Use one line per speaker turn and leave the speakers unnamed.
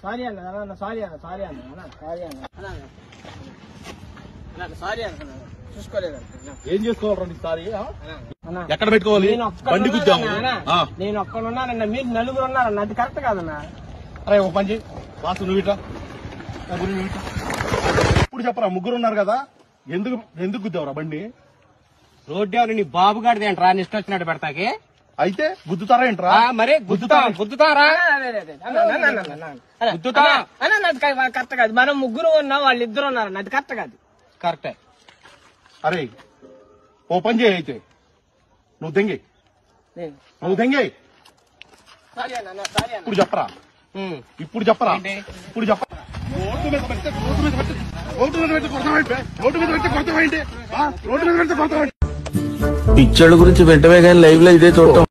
Sorry అన్న sorry అన్న sorry అన్న సారీ అన్న సారీ అన్న చూసుకోలేదు.
ఏం చేసుకోవాలండి సారీ? ఎక్కడ పెట్టుకోవాలి? బండి గుద్దాము.
నేను ఒక్కడున్నానన్న, మీరు నలుగురు ఉన్నారన్న, అది కరెక్ట్ కాదన్నా.
అరే ఒక పని వాసు నువ్వు ఇట్లా ఇప్పుడు చెప్పరా, ముగ్గురు ఉన్నారు కదా, ఎందుకు గుద్దావురా బండి?
రోడ్డు నీ బాబు గారిది ఏంట్రా ఇష్టం వచ్చినట్టు పెడతాకి?
అయితే గుద్దుతారా ఏంట్రా?
మరి గుద్దుతారా? కరెక్ట్ కాదు. మనం ముగ్గురు ఉన్నాం, వాళ్ళు ఇద్దరు ఉన్నారు, అది కరెక్ట్ కాదు. కరెక్టే.
అరే ఓ పని చేయి, అయితే నువ్వు దెంగే ఇప్పుడు చెప్పరా, ఇప్పుడు చెప్పరా. రోడ్డు మీద పెడితే
పిచ్చోళ్ళ గురించి వెంటనే కానీ లైవ్ లో ఇదే చూడటం.